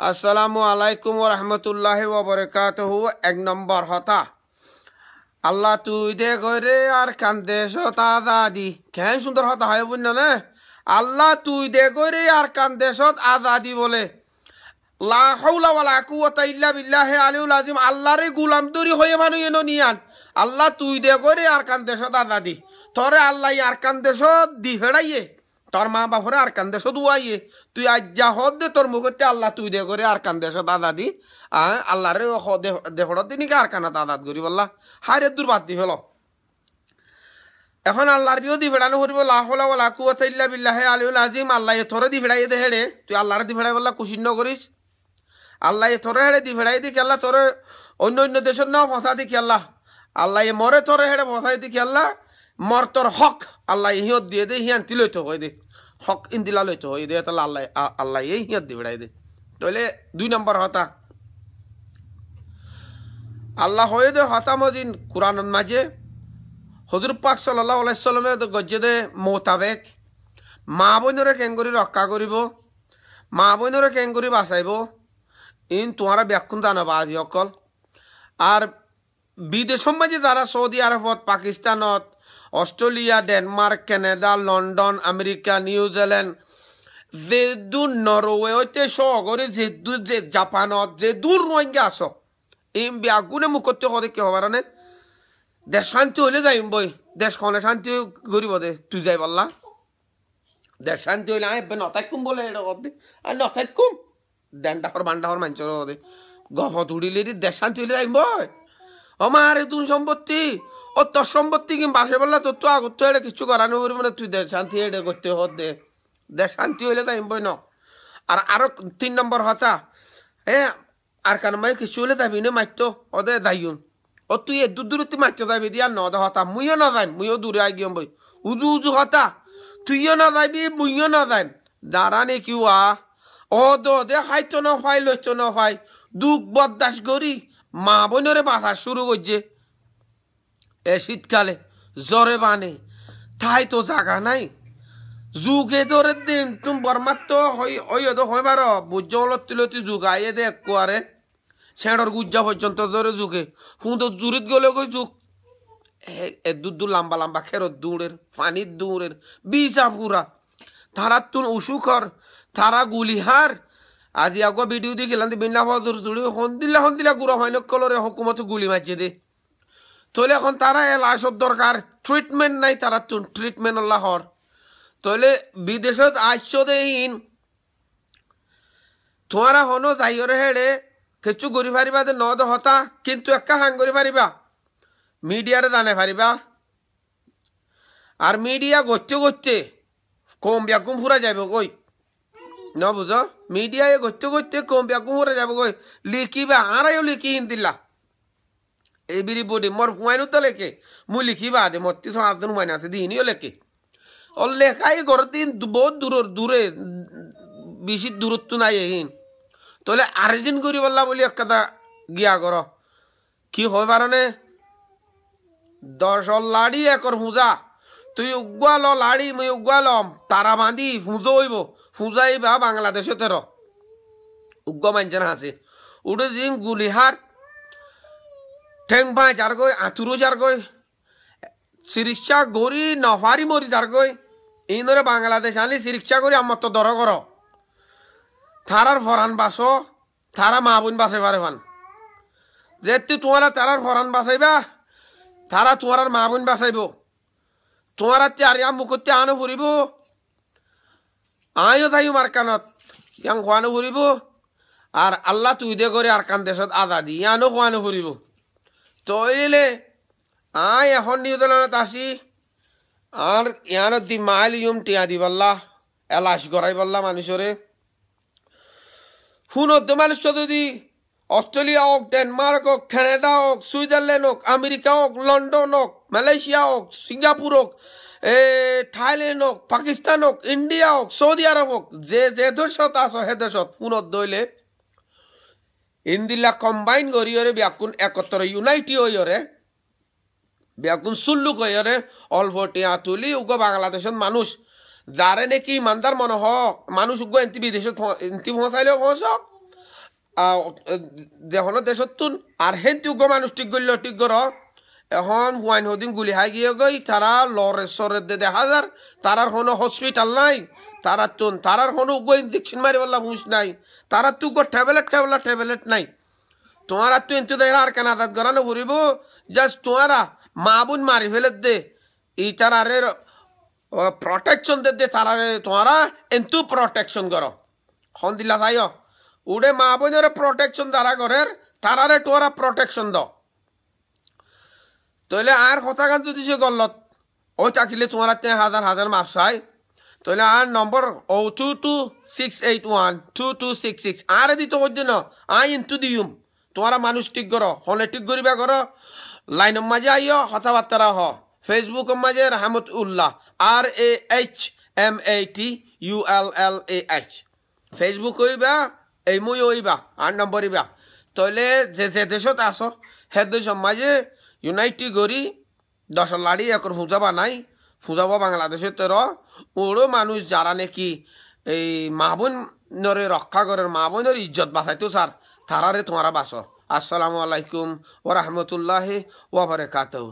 আসসালামু আলাইকুম ওয়া রাহমাতুল্লাহি ওয়া বারাকাতুহু। এক নম্বর হতা আল্লাহ তুই দে গরে আর কান্দে সতা আজাদি। কেন সুন্দর হতা হয় বুঝনা না? আল্লাহ তুই দে গরে আর কান্দে সত আজাদি বলে লা হাওলা ওয়ালা কুওয়াতা ইল্লা বিল্লাহি আলিউল আযীম। আল্লাহরে গোলাম দরি হয়ে মানু এনো নিয়ান আল্লাহ তুই দে গরে আর কান্দে সত আজাদি। তোরে আল্লাহ আর কান্দে সত দি ফেড়াইয়ে তোর মা বাপরে আর কান দেশ দুয়াইয়ে তুই আজ যা হদ দে তোর মুখতে আল্লাহ তুই দে করে আর কান দেশ দাদা দি আল্লাহ রে দেহড় দিনিকে আর কানা দাদাত করি বললা হায় রে দূর বাদ দি ফেল। এখন আল্লাহর বিও দি ফেড়ানো করিব লা হাওলা ওয়ালা কুওয়াতা ইল্লা বিল্লাহি আলিউল আযীম। আল্লাহ এ থরে দি ফেড়াই দে হেড়ে তুই আল্লাহরে দি ফেড়াই বললা কুশিন করিস। আল্লাহ এ থরে হেড়ে দি ফেড়াই দি খেলা তোরে অন্য অন্য দেশের নাও ফসা দি খেলা আল্লাহ এ মরে থরে হেড়ে ফসাই দি খেলা মর তোর হক আল্লাহ হিয়ত দিয়ে দে হিয়ান তিল হয়ে দে হক ইন্দিলা লইতে হয়ে দে তাহলে আল্লাহ আল্লাহ এই হিয়ত দি বেড়াই দে। তাহলে ২ নম্বর হতা আল্লাহ হয়ে দে হতা মজিন কোরআন মাঝে হজুর পাক সাল্লাল্লাহু আলাইহি সাল্লামে গজ্জে দে মোতাবেক মা বোনরে কেন করি রক্ষা করিব, মা বোনরে কেন করি বাঁচাইব ইন তোমারা ব্যাখ্যান জানাবা আজি অকল। আর বিদেশ মাঝে যারা সৌদি আরবত পাকিস্তানত Australia Denmark Canada London America New Zealand যে দূর নরওয়ে হইতে সহগরে যে দূর যে জাপানত যে দূর রোহিঙ্গা আস এই ব্যাগুনে মুখতে হতে কে হবার নে দেশ শান্তি হইলে যাইম বই দেশ খনে শান্তি করিব দে তুই যাই বললা দেশ শান্তি হইলে আই নথাকুম বলে এটা কর দে আর নথাকুম দেনডাহর বান্ডাহর মাঞ্চর দে গফ উড়িলে দেশ শান্তি হইলে যাইম বই আমার তুন সম্পত্তি ও তোর সম্পত্তি কি বাসে বললা তোর তো আগত তো এটা কিছু করানো পারবি না তুই দেশ শান্তি এটা করতে হত দে দেশ শান্তি হইলে তাই বই ন। আর আরো ৩ নম্বর হতা আর কান মাই কিছু হলে যাবি না মারতো ওদের দাইন ও তুই দূর দূর তুই মারতে যাবি দিয়া ন দে হতা মুইও না যাইম মুইও দূরে আই গিয়ম বই উজু উজু হতা তুইও না যাবি মুইও না যাইম দাঁড়া নে কি ও দে হাইতো না ফাই লইতো না ফাই দুঃখ বরদাস করি মা বোনরে বাঁচা শুরু করছে এ শীতকালে জ্বরে বানে তাই তো জাগা নাই যুগে ধরে দিন তুমি বরমাত্র হয় বার বুঝ লতি যুগাইয়ে দে একবারে সেঁড়র গুজ্জা পর্যন্ত ধরে যুগে হুঁতো জুরিত গেলে কই যুগ এ দূর লম্বা লম্বা খেরত দূরের পানির দূরের বিষা পুরা তারা তুন উসুখর তারা গুলিহার আজি আগো ভিডিও দিয়ে গেলাম বিনা বদর জুড়ি হন্দিলা গুড়া হয় নকলরে হুকুমত গুলি মারছে দে তাহলে এখন তারা এলাসর দরকার ট্রিটমেন্ট নাই তারা তুন ট্রিটমেন্ট আল্লাহর তাহলে বিদেশত আসছ দেহীন তোমারা হনো যাইরে হেড়ে কিছু করি পারিবা দে নদ হতা কিন্তু একা হাং করি পারিবা মিডিয়ারে জানে পারিবা। আর মিডিয়া গড়তে গড়তে কম ব্যাকুম ফুরা যাবে কই ন বুঝ মিডিয়ায় গড়তে গড়তে কম ব্যাকুম ফুরা যাবে কই লিখিবা আরাইও লিখি হিন্দিলা এই বিড়ি বডি মোর হুমায়ুন তো লেখে মুই লিখিবা দে মত্তি সাতজন হুমায়ুন আছে দিনিও লেখে ও লেখাই ঘর দিন বহুত দূরে বেশি দূরত্ব নাই এইন তাহলে আরেকদিন করি বললা বলি এক কথা গিয়া কর কি হয় পারনে 10 লাড়ি একর পূজা তুই উগুয়াল লাড়ি মুই উগুয়ালম তারা বাঁধি ফুঁজো হইব ফুঁজাইবা বাংলাদেশে তের উগ্গ মানছেন আছে উঠে দিন গুলিহার ঠেং ভাই যার গই আঁতুরো যার গই চিকিৎসা গড়ি নফারি মরি যার গই এই ধরে বাংলাদেশ আনি চিকিৎসা করি আমার তো দর কর থারার ফরান বাস থারা মা বোন বাঁচাই পারে পান যেহেতু তোমারা তারার ফরান বাঁচাইবা তারা তোমার মা বোন বাঁচাইব তোমার চারিয়া মুখতে আনো ফুরিব আয়ও তাইও মার্কানত ইয়াং খোয়ানো ফুরিব আর আল্লাহ তুই দে করে আর কান দেশত আজাদি ইয়ানো খোয়ানো ফুরিব তৈলে আয় এখন নিউজিল্যান্ডত আসি আর ইয়ানত দি মাইল ইউম টিয়া দি বললা এলাশ গড়াই বললা মানুষরে শুনত মানুষ যদি অস্ট্রেলিয়া হোক ডেনমার্ক হোক কানাডা হোক সুইজারল্যান্ড হোক আমেরিকা হোক লন্ডন হোক মালয়েশিয়া হোক সিঙ্গাপুর হোক থাইল্যান্ড হোক পাকিস্তান হোক ইন্ডিয়া হোক সৌদি আরব হোক যে যে দেশত আস সে দেশত ফোনত দইলে ইন্দিলা কম্বাইন করিয়রে ব্যাকুন একত্র ইউনাইটি হইয়রে ব্যাকুন সুল্লুক হইয়রে অল্প টিয়া তুলি উগ বাংলাদেশত মানুষ যারে নাকি ইমানদার মনে হক মানুষ উগ এনতি বিদেশত এনতি পৌঁছাইলেও পৌঁছক যেহন দেশতুন আর হেন্তু গো মানুষ ঠিক গড়ল ঠিক গর এখন হুয়াইন হদিন গুলি হাই গিয়ে গই তারা লরে সরে দে দেখা যার তারার কোনো হসপিটাল নাই তারার কোনো গো ইঞ্জেকশন মারি বললা হুঁশ নাই তারা তু গো ট্যাবলেট নাই তোমারা তুই এন্তু দেখ আর কেনাদাত গড়ানো ঘুরিব জাস্ট তোমারা মা বোন মারি ফেলে দে এই তারারে প্রটেকশন দে তারারে তোমারা এন্তু প্রটেকশন করো হন দিলা ভাই উড়ে মা বোনের প্রটেকশন যারা করের তারারে তোরা প্রটেকশন দাও তাহলে আর হতাগান যদি সে গলত ওই চাকিলে তোমার হাজার মাপ চাই তাহলে আর নম্বর 02268122266 আর দিত ওই জন্য ইন্তু দিম তোমারা মানুষ ঠিক করো হলে ঠিক করিবা করো লাইনের মাঝে আইও কথাবার্তা হ ফেসবুকের মাঝে রাহমতুল্লাহ RAHMATULLAH ফেসবুক হইবা এই মুই হইবা আর নম্বর হইবা তাহলে যে দেশত আসো সে দেশের মাঝে ইউনাইটি করি দশর লাড়ি একর ফুজাবা নাই ফুজাবা বাংলাদেশের তের ওরও মানুষ যারা নাকি এই মা বোনরে রক্ষা করেন মা বোনের ইজ্জত বাঁচাইতো স্যার তারারে তোমারা বাঁচো। আসসালামু আলাইকুম ওয়া রাহমাতুল্লাহি ওয়া বারাকাতুহু।